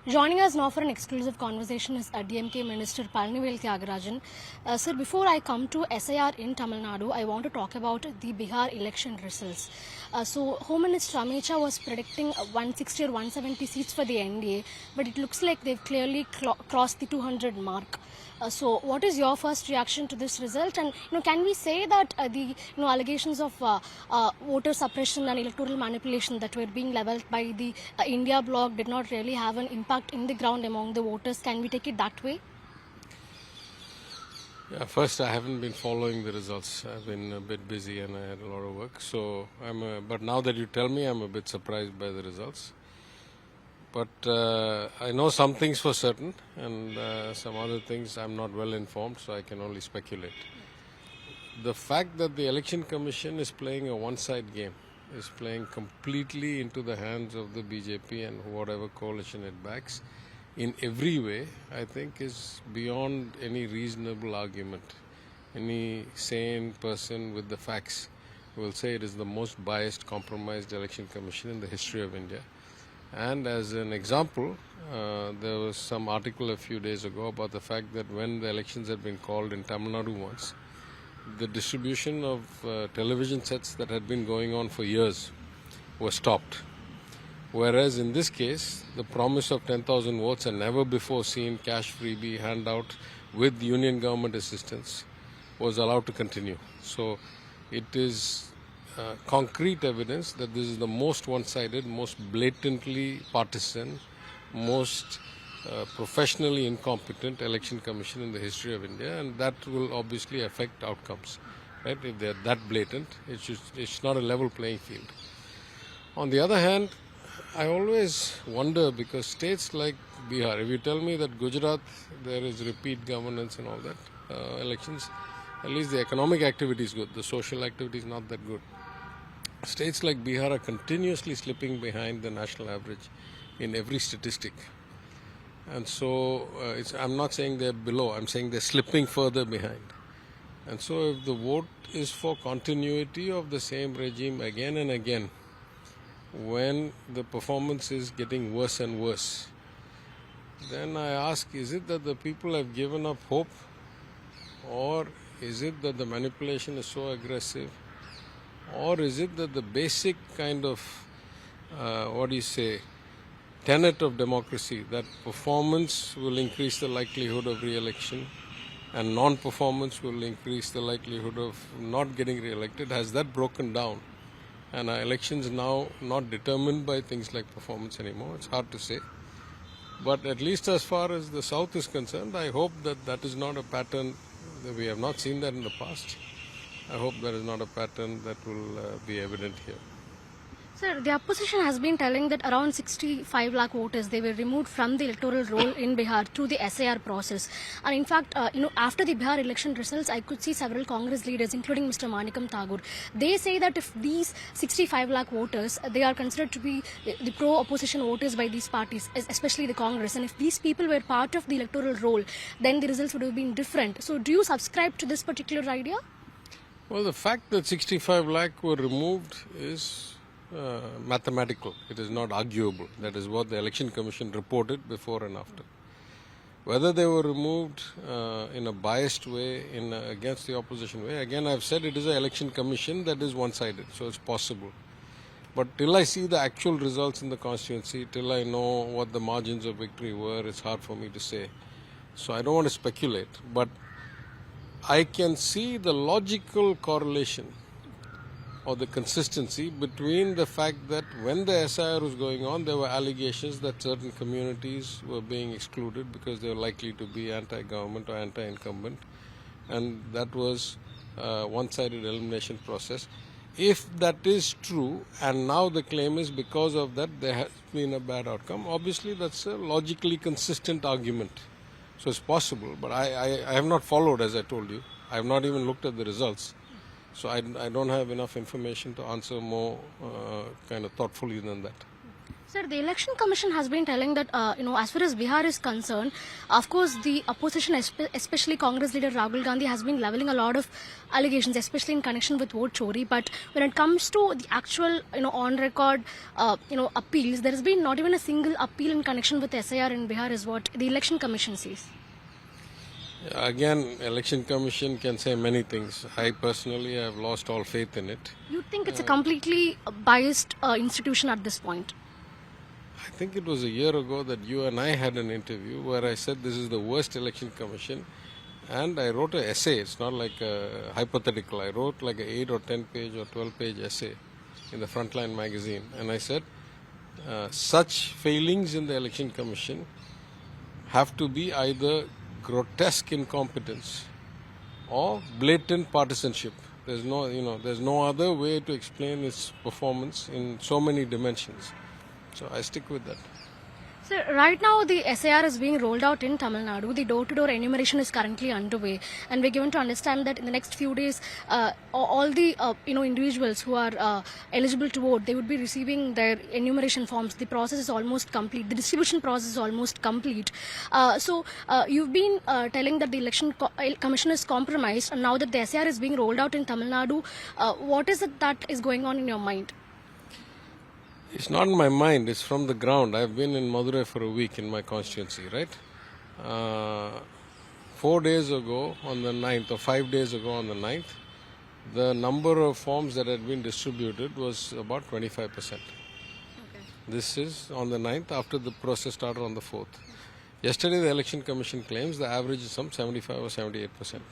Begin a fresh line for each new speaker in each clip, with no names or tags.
Joining us now for an exclusive conversation is DMK Minister Palanivel Thyagarajan. Sir, before I come to SIR in Tamil Nadu, I want to talk about the Bihar election results. So, Home Minister Amit Shah was predicting 160 or 170 seats for the NDA, but it looks like they've clearly crossed the 200 mark. So, what is your first reaction to this result? And can we say that the allegations of voter suppression and electoral manipulation that were being levelled by the India bloc did not really have an impact in the ground among the voters? Can we take it that way?
Yeah, first, I haven't been following the results. I've been a bit busy and I had a lot of work. So, but now that you tell me, I'm a bit surprised by the results. But I know some things for certain, and some other things I'm not well informed, so I can only speculate. The fact that the Election Commission is playing a one-side game, is playing completely into the hands of the BJP and whatever coalition it backs, in every way, I think is beyond any reasonable argument. Any sane person with the facts will say it is the most biased, compromised Election Commission in the history of India. And as an example, there was some article a few days ago about the fact that when the elections had been called in Tamil Nadu once, the distribution of television sets that had been going on for years was stopped. Whereas in this case, the promise of 10,000 votes and never before seen cash freebie handout with union government assistance was allowed to continue. So it is concrete evidence that this is the most one-sided, most blatantly partisan, most professionally incompetent election commission in the history of India, and that will obviously affect outcomes. Right? If they're that blatant, it's not a level playing field. On the other hand, I always wonder, because states like Bihar, if you tell me that Gujarat, there is repeat governance and all that, elections, at least the economic activity is good, the social activity is not that good. States like Bihar are continuously slipping behind the national average in every statistic. And so I'm not saying they're below, I'm saying they're slipping further behind. And so if the vote is for continuity of the same regime again and again, when the performance is getting worse and worse, then I ask, is it that the people have given up hope, or is it that the manipulation is so aggressive, or is it that the basic kind of, tenet of democracy, that performance will increase the likelihood of re-election and non-performance will increase the likelihood of not getting re-elected, has that broken down? And our elections now not determined by things like performance anymore? It's hard to say. But at least as far as the South is concerned, I hope that that is not a pattern. That we have not seen that in the past. I hope that is not a pattern that will be evident here.
Sir, the opposition has been telling that around 65 lakh voters, they were removed from the electoral roll in Bihar through the SIR process. And in fact, after the Bihar election results, I could see several Congress leaders, including Mr. Manikam Tagore. They say that if these 65 lakh voters, they are considered to be the pro-opposition voters by these parties, especially the Congress. And if these people were part of the electoral roll, then the results would have been different. So do you subscribe to this particular idea?
Well, the fact that 65 lakh were removed is mathematical. It is not arguable. That is what the Election Commission reported before and after. Whether they were removed in a biased way, against the opposition way, again I've said it is an Election Commission that is one-sided, so it's possible. But till I see the actual results in the constituency, till I know what the margins of victory were, it's hard for me to say. So I don't want to speculate, but I can see the logical correlation or the consistency between the fact that when the SIR was going on, there were allegations that certain communities were being excluded because they were likely to be anti-government or anti-incumbent, and that was a one-sided elimination process. If that is true, and now the claim is because of that there has been a bad outcome, obviously that's a logically consistent argument. So it's possible, but I have not followed, as I told you. I have not even looked at the results. So I don't have enough information to answer more kind of thoughtfully than that.
Sir, the Election Commission has been telling that, as far as Bihar is concerned, of course, the opposition, especially Congress leader Rahul Gandhi, has been leveling a lot of allegations, especially in connection with vote chori. But when it comes to the actual, on-record, appeals, there has been not even a single appeal in connection with SIR in Bihar, is what the Election Commission says.
Again, Election Commission can say many things. I personally have lost all faith in it.
You think it's a completely biased institution at this point?
I think it was a year ago that you and I had an interview where I said this is the worst election commission, and I wrote an essay. It's not like a hypothetical. I wrote like an 8 or 10 page or 12 page essay in the Frontline magazine, and I said such failings in the election commission have to be either grotesque incompetence or blatant partisanship. There's no other way to explain its performance in so many dimensions. So I stick with that.
Sir, right now the SIR is being rolled out in Tamil Nadu. The door-to-door enumeration is currently underway, and we're given to understand that in the next few days, all the individuals who are eligible to vote, they would be receiving their enumeration forms. The process is almost complete. The distribution process is almost complete. So you've been telling that the election commission is compromised, and now that the SIR is being rolled out in Tamil Nadu, what is it that is going on in your mind?
It's not in my mind, it's from the ground. I've been in Madurai for a week in my constituency, right? 4 days ago on the 9th, or 5 days ago on the 9th, the number of forms that had been distributed was about 25%. Okay. This is on the 9th after the process started on the 4th. Yesterday the Election Commission claims the average is some 75 or 78%.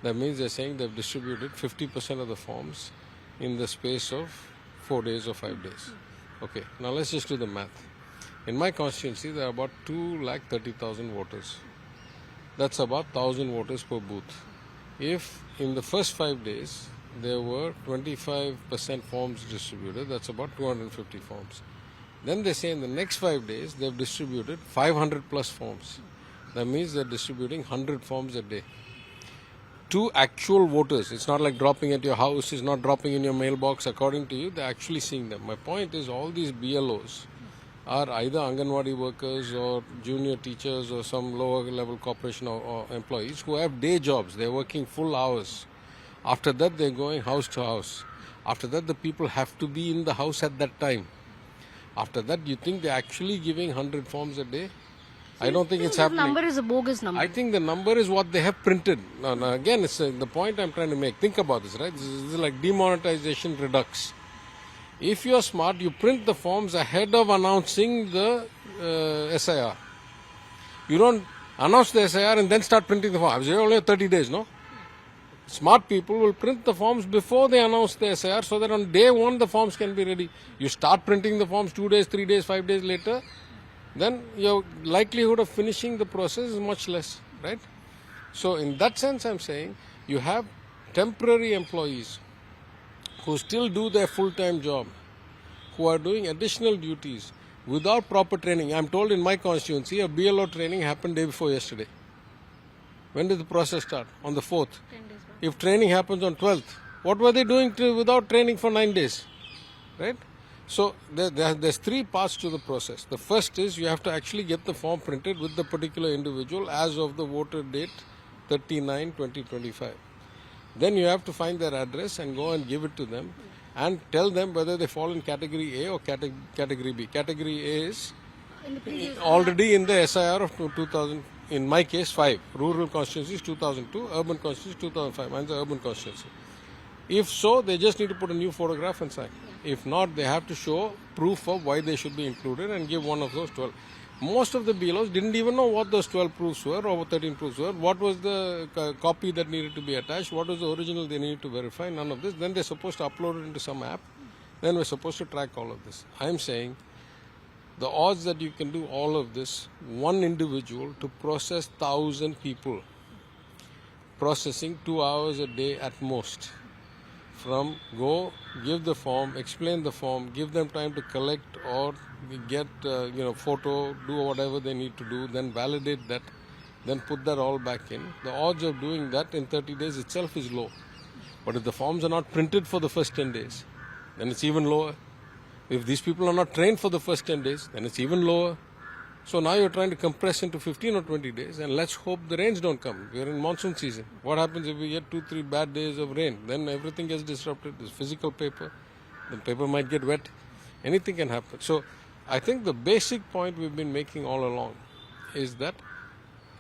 That means they're saying they've distributed 50% of the forms in the space of 4 days or 5 days. Okay, now let's just do the math. In my constituency, there are about 230,000 voters. That's about 1,000 voters per booth. If in the first 5 days there were 25% forms distributed, that's about 250 forms. Then they say in the next 5 days they've distributed 500 plus forms. That means they're distributing 100 forms a day to actual voters. It's not like dropping at your house, it's not dropping in your mailbox. According to you, they're actually seeing them. My point is all these BLOs are either Anganwadi workers or junior teachers or some lower level corporation or employees who have day jobs. They're working full hours. After that, they're going house to house. After that, the people have to be in the house at that time. After that, you think they're actually giving 100 forms a day? I don't think it's happening.
The number is a bogus number.
I think the number is what they have printed. Now again, it's the point I'm trying to make. Think about this, right? This is like demonetization redux. If you're smart, you print the forms ahead of announcing the SIR. You don't announce the SIR and then start printing the forms. You only have 30 days, no? Smart people will print the forms before they announce the SIR so that on day one the forms can be ready. You start printing the forms 2 days, 3 days, 5 days later, then your likelihood of finishing the process is much less, right? So in that sense, I'm saying you have temporary employees who still do their full-time job, who are doing additional duties without proper training. I'm told in my constituency, a BLO training happened day before yesterday. When did the process start? On the 4th.
10 days back.
If training happens on 12th, what were they doing without training for 9 days, right? So there's 3 parts to the process. The first is you have to actually get the form printed with the particular individual as of the voter date 39/2025. Then you have to find their address and go and give it to them and tell them whether they fall in category A or category B. Category A is already in the SIR of 2000, in my case 5. Rural constituencies 2002, urban constituencies 2005. Mine's the urban constituency. If so, they just need to put a new photograph and sign. If not, they have to show proof of why they should be included and give one of those 12. Most of the BLOs didn't even know what those 12 proofs were or 13 proofs were. What was the copy that needed to be attached? What was the original they needed to verify? None of this. Then they're supposed to upload it into some app. Then we're supposed to track all of this. I'm saying the odds that you can do all of this, one individual to process 1,000 people, processing 2 hours a day at most. From go, give the form, explain the form, give them time to collect or get photo, do whatever they need to do, then validate that, then put that all back in. The odds of doing that in 30 days itself is low. But if the forms are not printed for the first 10 days, then it's even lower. If these people are not trained for the first 10 days, then it's even lower. So now you're trying to compress into 15 or 20 days, and let's hope the rains don't come. We're in monsoon season. What happens if we get 2-3 bad days of rain? Then everything gets disrupted. There's physical paper. The paper might get wet. Anything can happen. So I think the basic point we've been making all along is that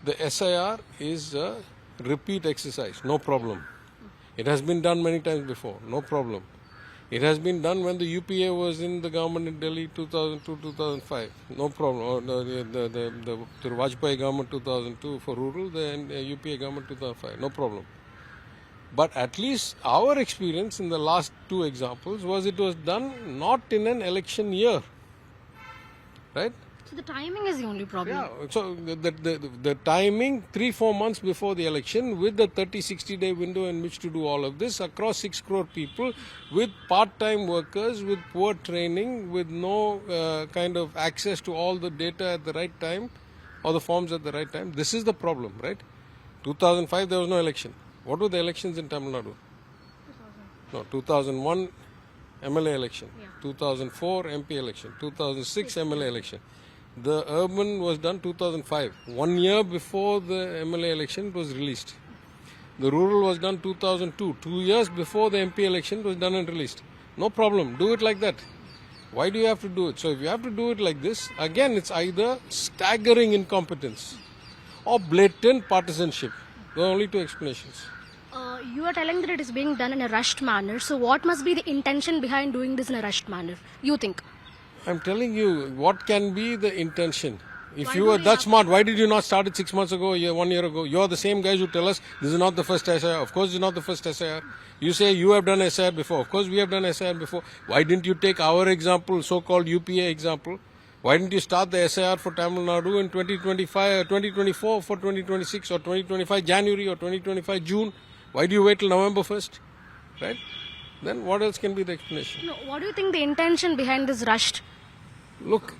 the SIR is a repeat exercise, no problem. It has been done many times before, no problem. It has been done when the UPA was in the government in Delhi 2002-2005, no problem. Or the Vajpayee government 2002 for rural, the UPA government 2005, no problem. But at least our experience in the last two examples was it was done not in an election year, right?
So the timing is the only problem.
Yeah, so the timing 3-4 months before the election with the 30-60 day window in which to do all of this across 6 crore people with part-time workers, with poor training, with no kind of access to all the data at the right time or the forms at the right time. This is the problem, right? 2005 there was no election. What were the elections in Tamil Nadu? 2000. No, 2001 MLA election, 2004 MP election, 2006 MLA election. The urban was done 2005. 1 year before the MLA election it was released. The rural was done 2002. 2 years before the MP election it was done and released. No problem. Do it like that. Why do you have to do it? So if you have to do it like this, again it's either staggering incompetence or blatant partisanship. There are only two explanations.
You are telling that it is being done in a rushed manner. So what must be the intention behind doing this in a rushed manner, you think?
I'm telling you, what can be the intention? If
Why
you
do
were
we
that
have
smart, why did you not start it 6 months ago, 1 year ago? You're the same guys who tell us this is not the first SIR. Of course, it's not the first SIR. You say you have done SIR before. Of course, we have done SIR before. Why didn't you take our example, so-called UPA example? Why didn't you start the SIR for Tamil Nadu in 2025, 2024 for 2026 or 2025 January or 2025 June? Why do you wait till November 1st? Right? Then what else can be the explanation?
No, what do you think the intention behind this rushed?
Look,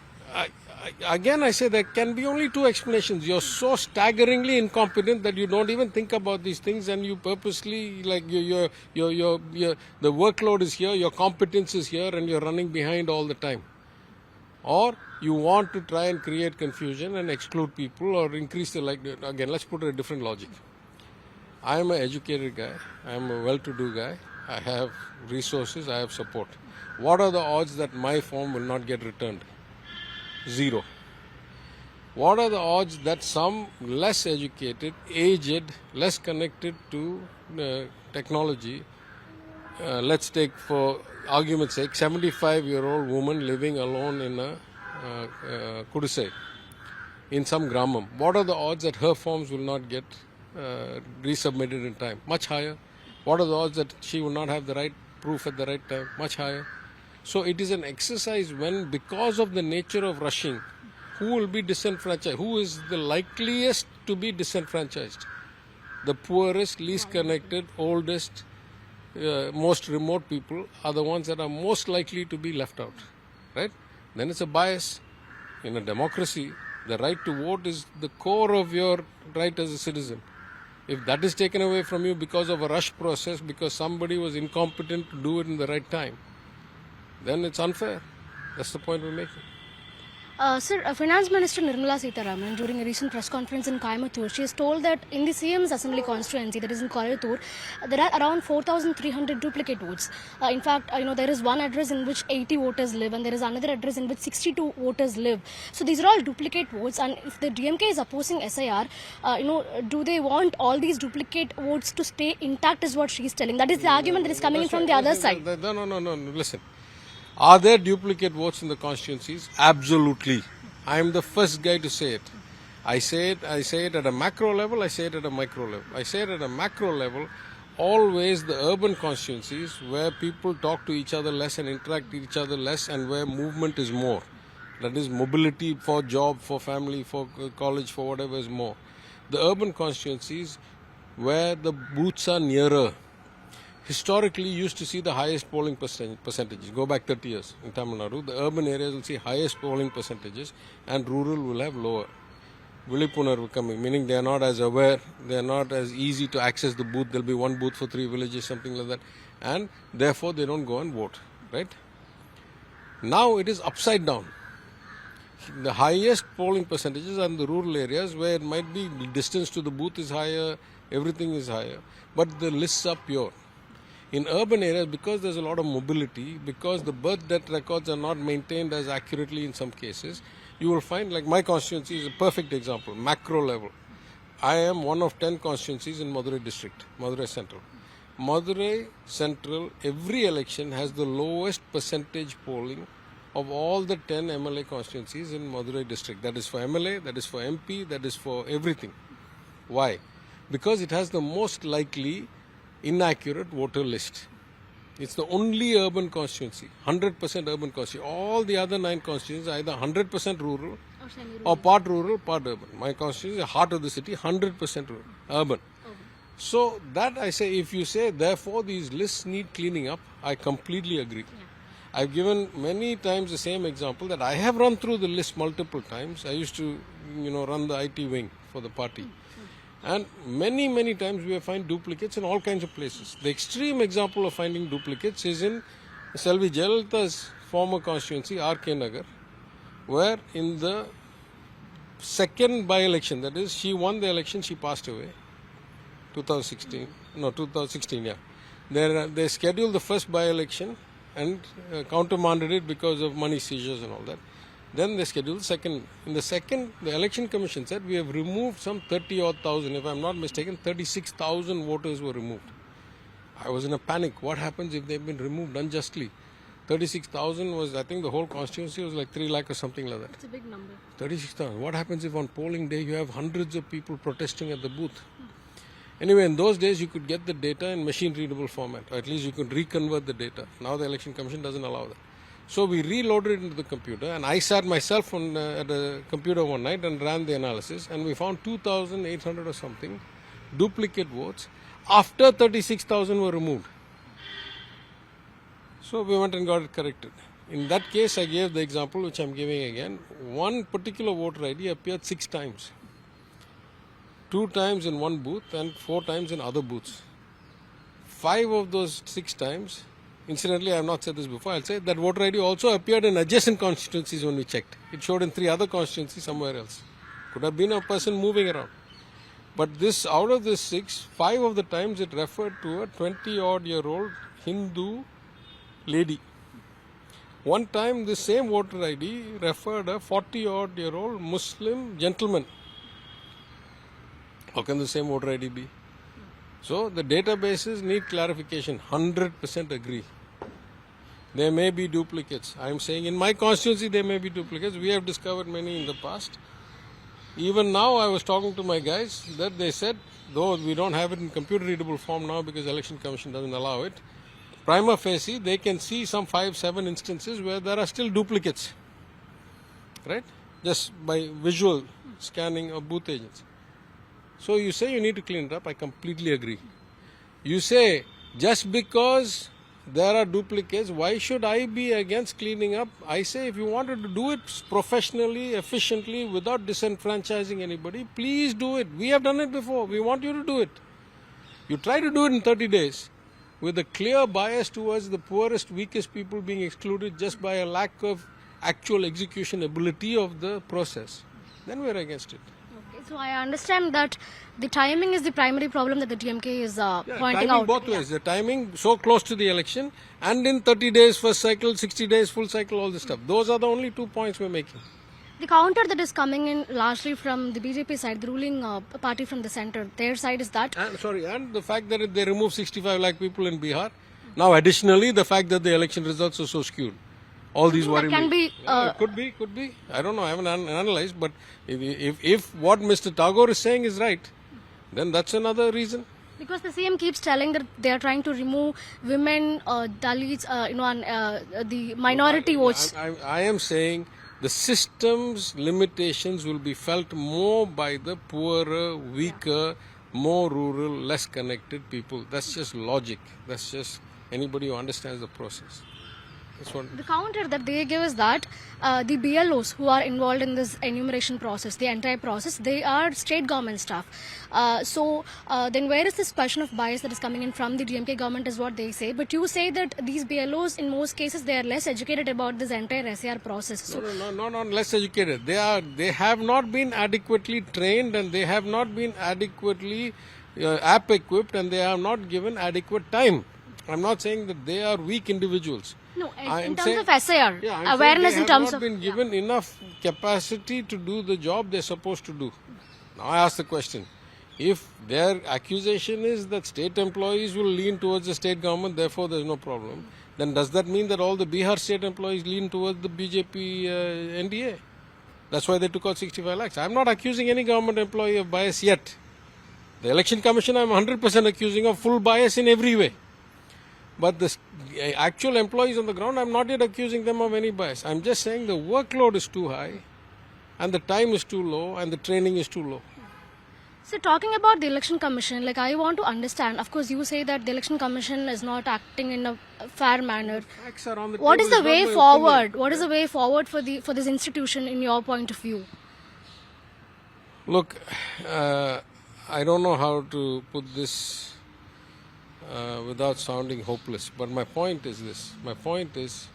again I say there can be only two explanations. You're so staggeringly incompetent that you don't even think about these things, and you purposely, like, the workload is here, your competence is here, and you're running behind all the time. Or you want to try and create confusion and exclude people or increase the likelihood. Again, let's put it a different logic. I am an educated guy. I am a well-to-do guy. I have resources. I have support. What are the odds that my form will not get returned? 0. What are the odds that some less educated, aged, less connected to technology, let's take for argument's sake, 75-year-old woman living alone in a kudusai in some gramam, what are the odds that her forms will not get resubmitted in time? Much higher. What are the odds that she will not have the right proof at the right time? Much higher. So it is an exercise when, because of the nature of rushing, who will be disenfranchised? Who is the likeliest to be disenfranchised? The poorest, least connected, oldest, most remote people are the ones that are most likely to be left out. Right? Then it's a bias. In a democracy, the right to vote is the core of your right as a citizen. If that is taken away from you because of a rush process, because somebody was incompetent to do it in the right time, then it's unfair. That's the point we're making.
Sir, Finance Minister Nirmala Sitharaman, during a recent press conference in Coimbatore, she has told that in the CM's assembly constituency, that is in Coimbatore, there are around 4,300 duplicate votes. In fact, there is one address in which 80 voters live, and there is another address in which 62 voters live. So these are all duplicate votes, and if the DMK is opposing SIR, do they want all these duplicate votes to stay intact, is what she is telling. That is the argument that is coming in from the other side.
No. Listen. Are there duplicate votes in the constituencies? Absolutely. I am the first guy to say it. I say it at a macro level, I say it at a micro level. I say it at a macro level, always the urban constituencies where people talk to each other less and interact with each other less, and where movement is more. That is, mobility for job, for family, for college, for whatever is more. The urban constituencies where the booths are nearer, historically used to see the highest polling percentages. Go back 30 years in Tamil Nadu. The urban areas will see highest polling percentages and rural will have lower. Vilipunarvu coming, meaning they are not as aware, they are not as easy to access the booth. There will be one booth for 3 villages, something like that. And therefore they don't go and vote, right? Now it is upside down. The highest polling percentages are in the rural areas where it might be distance to the booth is higher, everything is higher, but the lists are pure. In urban areas, because there's a lot of mobility, because the birth death records are not maintained as accurately in some cases, you will find, like my constituency is a perfect example, macro level. I am one of 10 constituencies in Madurai district, Madurai Central. Madurai Central, every election has the lowest percentage polling of all the 10 MLA constituencies in Madurai district. That is for MLA, that is for MP, that is for everything. Why? Because it has the most likely inaccurate voter list. It's the only urban constituency, 100% urban constituency. All the other 9 constituencies are either 100% rural or part rural, part urban. My constituency is the heart of the city, 100% rural, urban. So that I say, if you say, therefore these lists need cleaning up, I completely agree. I've given many times the same example that I have run through the list multiple times. I used to, run the IT wing for the party. And many times we have found duplicates in all kinds of places. The extreme example of finding duplicates is in Selvi Jayalalitha's former constituency, RK Nagar, where in the second by-election, that is, she won the election, she passed away, 2016, yeah. They scheduled the first by-election and countermanded it because of money seizures and all that. Then they scheduled the second. In the second, the election commission said we have removed some 30-odd thousand. If I'm not mistaken, 36,000 voters were removed. I was in a panic. What happens if they've been removed unjustly? 36,000 was, I think the whole constituency was like 3 lakh or something like that.
It's a big number.
36,000. What happens if on polling day you have hundreds of people protesting at the booth? Anyway, in those days you could get the data in machine readable format, or at least you could reconvert the data. Now the election commission doesn't allow that. So we reloaded it into the computer, and I sat myself at a computer one night and ran the analysis, and we found 2,800 or something duplicate votes after 36,000 were removed. So we went and got it corrected. In that case, I gave the example which I'm giving again. One particular voter ID appeared 6 times. 2 times in one booth and 4 times in other booths. 5 of those 6 times, incidentally I have not said this before, I'll say that voter ID also appeared in adjacent constituencies when we checked. It showed in 3 other constituencies somewhere else. Could have been a person moving around. But this, out of this 6, 5 of the times it referred to a 20-odd-year-old Hindu lady. One time the same voter ID referred a 40-odd-year-old Muslim gentleman. How can the same voter ID be? So the databases need clarification. 100% agree. There may be duplicates. I am saying in my constituency there may be duplicates. We have discovered many in the past. Even now I was talking to my guys that they said, though we don't have it in computer readable form now because election commission doesn't allow it, prima facie they can see some 5-7 instances where there are still duplicates. Right? Just by visual scanning of booth agents. So you say you need to clean it up, I completely agree. You say, just because there are duplicates, why should I be against cleaning up? I say, if you wanted to do it professionally, efficiently, without disenfranchising anybody, please do it. We have done it before. We want you to do it. You try to do it in 30 days with a clear bias towards the poorest, weakest people being excluded just by a lack of actual execution ability of the process. Then we are against it.
So I understand that the timing is the primary problem that the DMK is pointing
timing
out.
Both ways. The timing so close to the election and in 30 days first cycle, 60 days full cycle, all this stuff. Those are the only 2 points we're making.
The counter that is coming in largely from the BJP side, the ruling party from the center, their side is that...
And the fact that they removed 65 lakh people in Bihar. Now additionally, the fact that the election results are so skewed. All these worry me.
Can be,
could be. I don't know. I haven't analyzed. But if what Mr. Tagore is saying is right, then that's another reason.
Because the CM keeps telling that they are trying to remove women, Dalits, and the minority votes.
I am saying the system's limitations will be felt more by the poorer, weaker, more rural, less connected people. That's just logic. That's just anybody who understands the process. That's what.
The counter that they give is that the BLOs who are involved in this enumeration process, the entire process, they are state government staff. Then where is this question of bias that is coming in from the DMK government is what they say. But you say that these BLOs, in most cases, they are less educated about this entire SAR process. So,
Not less educated. They have not been adequately trained, and they have not been adequately app equipped, and they have not given adequate time. I'm not saying that they are weak individuals.
no,
I
in
am
terms
saying-
of SAR,
Yeah, I'm
awareness
saying
in
they have
terms
not
of...
been given enough capacity to do the job they're supposed to do. Now I ask the question: if their accusation is that state employees will lean towards the state government, therefore there's no problem, then does that mean that all the Bihar state employees lean towards the BJP NDA? That's why they took out 65 lakhs. I'm not accusing any government employee of bias yet. The election commission I'm 100% accusing of full bias in every way. But the actual employees on the ground, I'm not yet accusing them of any bias. I'm just saying the workload is too high, and the time is too low, and the training is too low.
So talking about the election commission, like I want to understand, of course you say that the election commission is not acting in a fair manner.
Facts are on the
What is
table.
the
It's
way
not my
forward?
opinion.
What is the way forward for this institution in your point of view?
Look, I don't know how to put this without sounding hopeless, but my point is this. My point is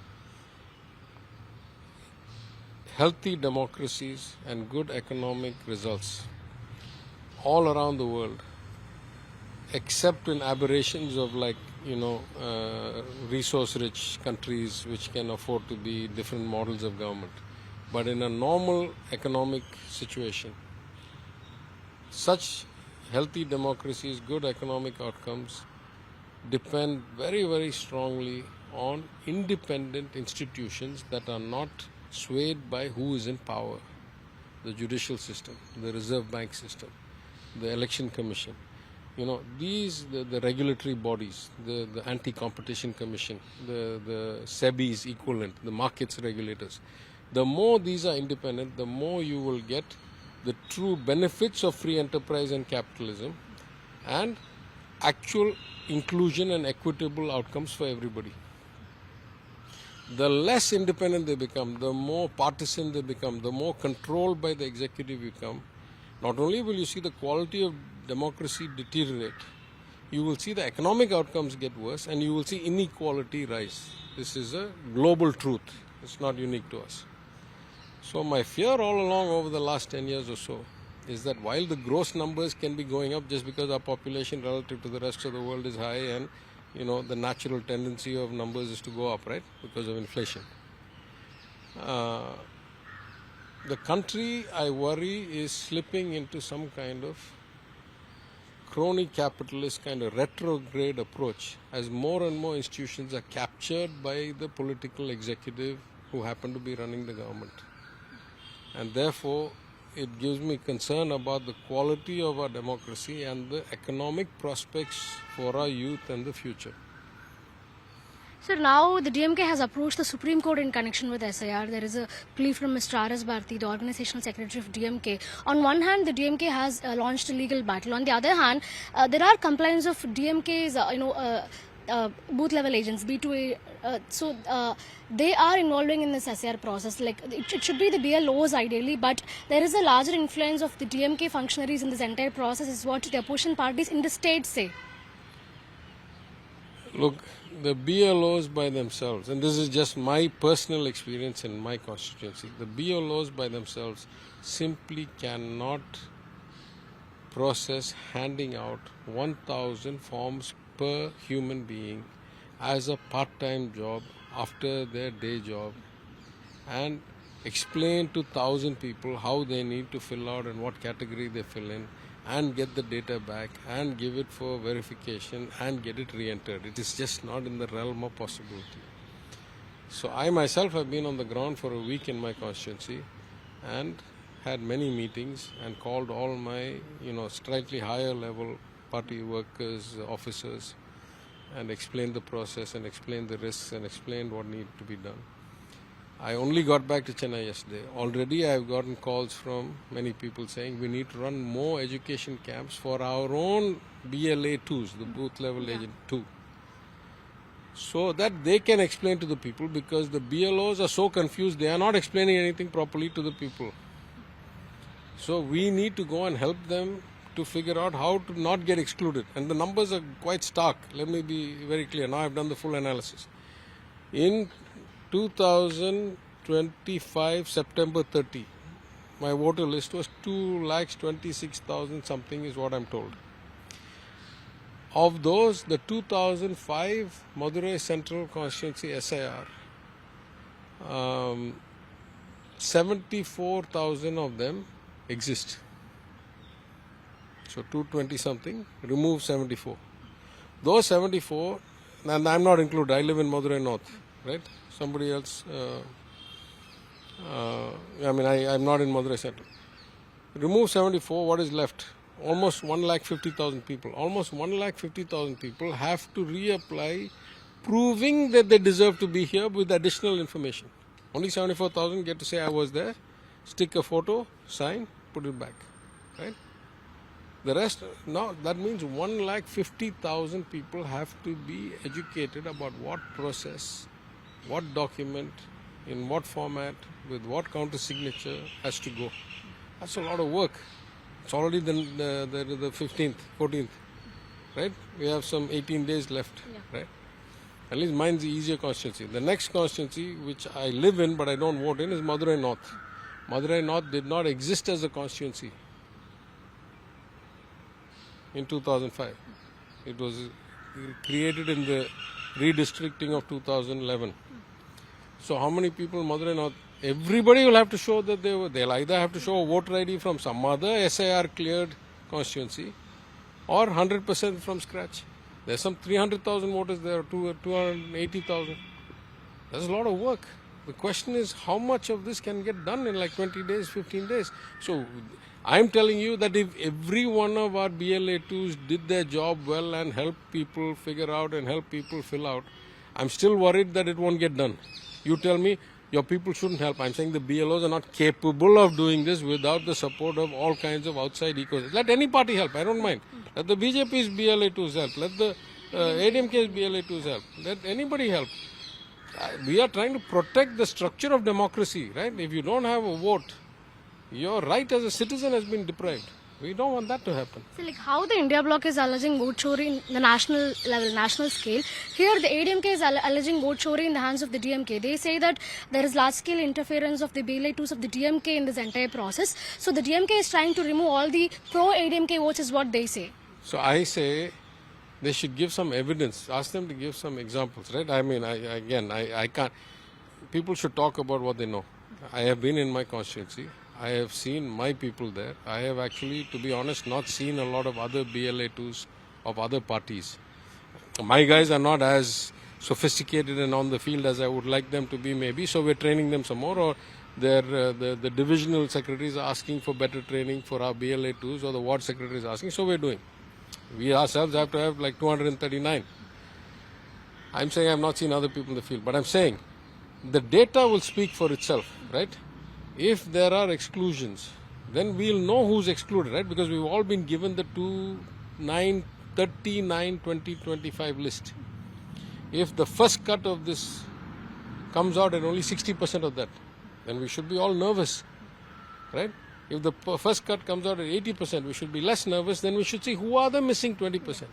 healthy democracies and good economic results all around the world, except in aberrations of resource-rich countries which can afford to be different models of government. But in a normal economic situation, such healthy democracies, good economic outcomes depend very, very strongly on independent institutions that are not swayed by who is in power. The judicial system, the Reserve Bank system, the election commission. The regulatory bodies, the anti-competition commission, the SEBI's equivalent, the markets regulators. The more these are independent, the more you will get the true benefits of free enterprise and capitalism and actual inclusion and equitable outcomes for everybody. The less independent they become, the more partisan they become, the more controlled by the executive you become, not only will you see the quality of democracy deteriorate, you will see the economic outcomes get worse, and you will see inequality rise. This is a global truth. It's not unique to us. So my fear all along over the last 10 years or so is that while the gross numbers can be going up just because our population relative to the rest of the world is high, and the natural tendency of numbers is to go up, right, because of inflation. The country, I worry, is slipping into some kind of crony capitalist kind of retrograde approach as more and more institutions are captured by the political executive who happen to be running the government. And therefore, it gives me concern about the quality of our democracy and the economic prospects for our youth and the future.
Sir, now the DMK has approached the Supreme Court in connection with SIR. There is a plea from Mr. R.S. Bharti, the organizational secretary of DMK. On one hand, the DMK has launched a legal battle. On the other hand, there are complaints of DMK's, booth level agents, B2A. They are involving in this SIR process. Like it should be the BLOs ideally, but there is a larger influence of the DMK functionaries in this entire process, is what the opposition parties in the state say.
Look, the BLOs by themselves, and this is just my personal experience in my constituency, the BLOs by themselves simply cannot process handing out 1,000 forms per human being as a part-time job after their day job and explain to 1,000 people how they need to fill out and what category they fill in and get the data back and give it for verification and get it re-entered. It is just not in the realm of possibility. So I myself have been on the ground for a week in my constituency and had many meetings and called all my, slightly higher level party workers, officers, and explained the process and explained the risks and explained what needed to be done. I only got back to Chennai yesterday. Already I have gotten calls from many people saying we need to run more education camps for our own BLA2s, the booth level agent 2. so that they can explain to the people, because the BLOs are so confused, they are not explaining anything properly to the people. So we need to go and help them to figure out how to not get excluded. And the numbers are quite stark. Let me be very clear. Now I've done the full analysis. In 2025, September 30, my voter list was 2,26,000 something is what I'm told. Of those, the 2005 Madurai Central Constituency SIR, 74,000 of them exist. So 220 something, remove 74. Those 74, and I'm not included, I live in Madurai North, right? Somebody else, I'm not in Madurai Central. Remove 74, what is left? Almost 150,000 people. Almost 150,000 people have to reapply, proving that they deserve to be here with additional information. Only 74,000 get to say I was there, stick a photo, sign, put it back, right? The rest, now that means 150,000 people have to be educated about what process, what document, in what format, with what counter signature has to go. That's a lot of work. It's already the 15th, 14th, right? We have some 18 days left, right? At least mine's the easier constituency. The next constituency, which I live in but I don't vote in, is Madurai North. Madurai North did not exist as a constituency in 2005. It was created in the redistricting of 2011. So how many people in Madurai North? Everybody will have to show that they'll either have to show a voter ID from some other SIR cleared constituency or 100% from scratch. There's some 300,000 voters there, 280,000. That's a lot of work. The question is how much of this can get done in like 20 days, 15 days. So I'm telling you that if every one of our BLA2s did their job well and help people figure out and help people fill out, I'm still worried that it won't get done. You tell me your people shouldn't help. I'm saying the BLOs are not capable of doing this without the support of all kinds of outside ecosystems. Let any party help, I don't mind. Let the BJP's BLA2s help. Let the ADMK's BLA2s help. Let anybody help. We are trying to protect the structure of democracy, right? If you don't have a vote, your right as a citizen has been deprived. We don't want that to happen.
So, like how the India bloc is alleging vote chori in the national level, national scale, here the ADMK is alleging vote chori in the hands of the DMK. They say that there is large-scale interference of the BLA2s of the DMK in this entire process. So, the DMK is trying to remove all the pro-ADMK votes is what they say.
So, I say they should give some evidence. Ask them to give some examples, right? I mean, I can't. People should talk about what they know. I have been in my constituency. I have seen my people there. I have actually, to be honest, not seen a lot of other BLA2s of other parties. My guys are not as sophisticated and on the field as I would like them to be maybe, so we're training them some more, or the divisional secretaries are asking for better training for our BLA2s, or the ward secretaries are asking, so we're doing. We ourselves have to have like 239. I'm saying I've not seen other people in the field, but I'm saying the data will speak for itself, right? If there are exclusions, then we'll know who's excluded, right? Because we've all been given the 2025 list. If the first cut of this comes out at only 60% of that, then we should be all nervous, right? If the first cut comes out at 80%, we should be less nervous. Then we should see who are the missing 20%.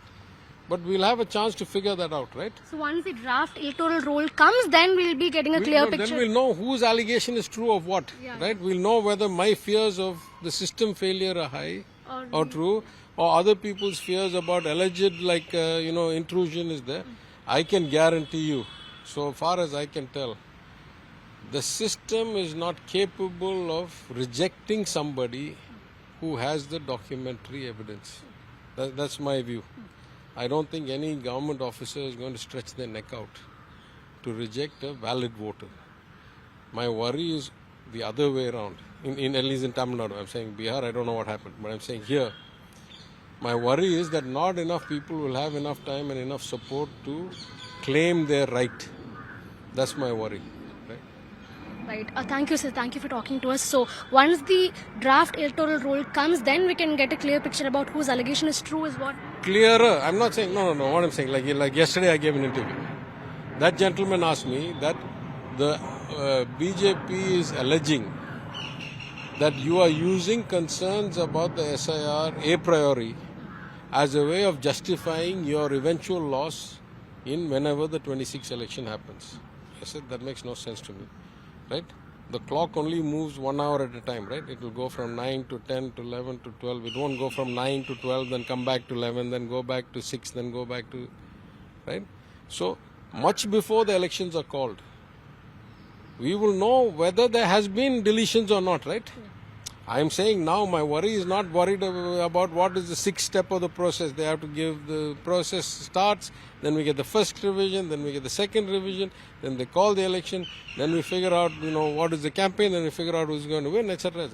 But we'll have a chance to figure that out, right?
So once the draft electoral roll comes, then we'll be getting a clear picture.
Then we'll know whose allegation is true of what, right? We'll know whether my fears of the system failure are high or true, or other people's fears about alleged intrusion is there. I can guarantee you, so far as I can tell, the system is not capable of rejecting somebody who has the documentary evidence. That's my view. I don't think any government officer is going to stretch their neck out to reject a valid voter. My worry is the other way around. In at least in Tamil Nadu, I'm saying Bihar, I don't know what happened, but I'm saying here, my worry is that not enough people will have enough time and enough support to claim their right. That's my worry.
Right. Thank you, sir. Thank you for talking to us. So, once the draft electoral roll comes, then we can get a clear picture about whose allegation is true, is what?
Clearer. I'm not saying, no. What I'm saying, like yesterday I gave an interview. That gentleman asked me that the BJP is alleging that you are using concerns about the SIR a priori as a way of justifying your eventual loss in whenever the 26th election happens. I said that makes no sense to me, right? The clock only moves 1 hour at a time, right? It will go from 9 to 10 to 11 to 12. It won't go from 9 to 12, then come back to 11, then go back to 6, then go back to, right? So, much before the elections are called, we will know whether there has been deletions or not, right? I am saying now my worry is not worried about what is the sixth step of the process. They have to give the process starts, then we get the first revision, then we get the second revision, then they call the election, then we figure out what is the campaign, then we figure out who's going to win, etc.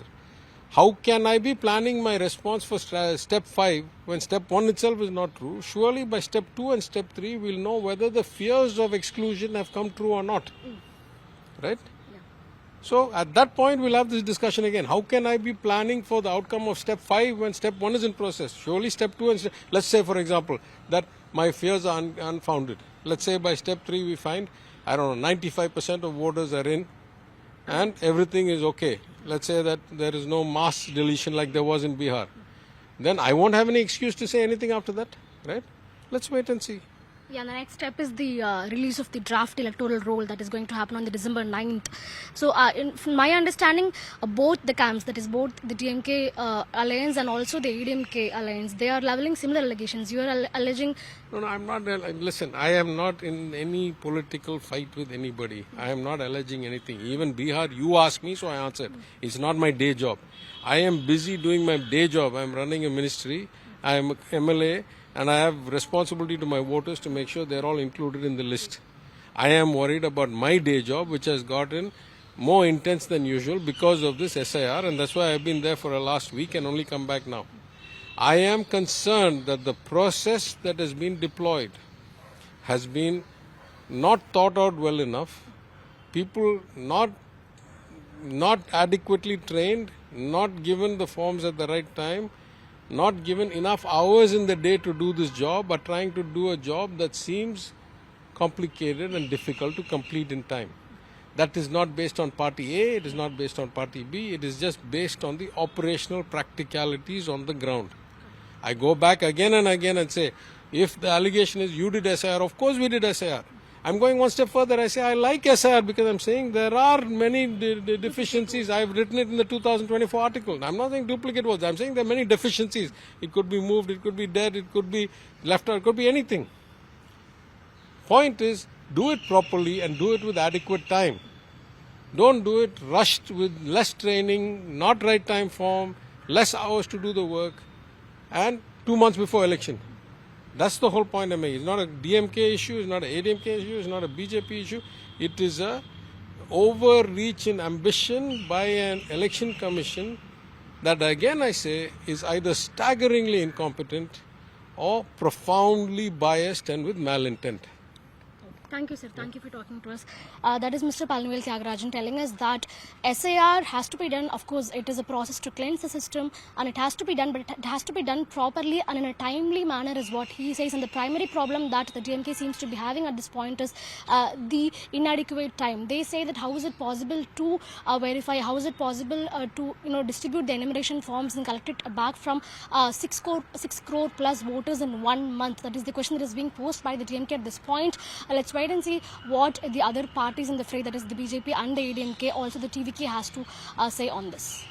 How can I be planning my response for step 5 when step 1 itself is not true? Surely by step 2 and step 3 we'll know whether the fears of exclusion have come true or not. Right? So at that point we'll have this discussion again. How can I be planning for the outcome of step 5 when step 1 is in process? Surely step 2 and let's say for example that my fears are unfounded. Let's say by step 3 we find, 95% of voters are in and everything is okay. Let's say that there is no mass deletion like there was in Bihar. Then I won't have any excuse to say anything after that, right? Let's wait and see.
Yeah, the next step is the release of the draft electoral roll that is going to happen on the December 9th. So, from my understanding, both the camps, that is both the DMK alliance and also the ADMK alliance, they are leveling similar allegations. You are alleging...
No, I'm not. Listen, I am not in any political fight with anybody. I am not alleging anything. Even Bihar, you asked me, so I answered. It's not my day job. I am busy doing my day job. I am running a ministry. I am MLA. And I have responsibility to my voters to make sure they're all included in the list. I am worried about my day job, which has gotten more intense than usual because of this SIR, and that's why I've been there for the last week and only come back now. I am concerned that the process that has been deployed has been not thought out well enough, people not adequately trained, not given the forms at the right time, not given enough hours in the day to do this job, but trying to do a job that seems complicated and difficult to complete in time. That is not based on party A, it is not based on party B, it is just based on the operational practicalities on the ground. I go back again and again and say, if the allegation is you did SIR, of course we did SIR. I'm going one step further. I say I like SIR because I'm saying there are many deficiencies. I've written it in the 2024 article. I'm not saying duplicate words. I'm saying there are many deficiencies. It could be moved, it could be dead, it could be left out, it could be anything. Point is, do it properly and do it with adequate time. Don't do it rushed with less training, not right time form, less hours to do the work, and 2 months before election. That's the whole point I'm making. It's not a DMK issue, it's not an ADMK issue, it's not a BJP issue. It is a overreach in ambition by an election commission that, again I say, is either staggeringly incompetent or profoundly biased and with malintent.
Thank you, sir. Thank you for talking to us. That is Mr. Palanivel Thyagarajan telling us that SIR has to be done. Of course, it is a process to cleanse the system and it has to be done, but it has to be done properly and in a timely manner is what he says. And the primary problem that the DMK seems to be having at this point is the inadequate time. They say that how is it possible to verify, how is it possible to distribute the enumeration forms and collect it back from 6 crore plus voters in 1 month. That is the question that is being posed by the DMK at this point. Let's wait and see what the other parties in the fray, that is the BJP and the ADMK, also the TVK, has to say on this.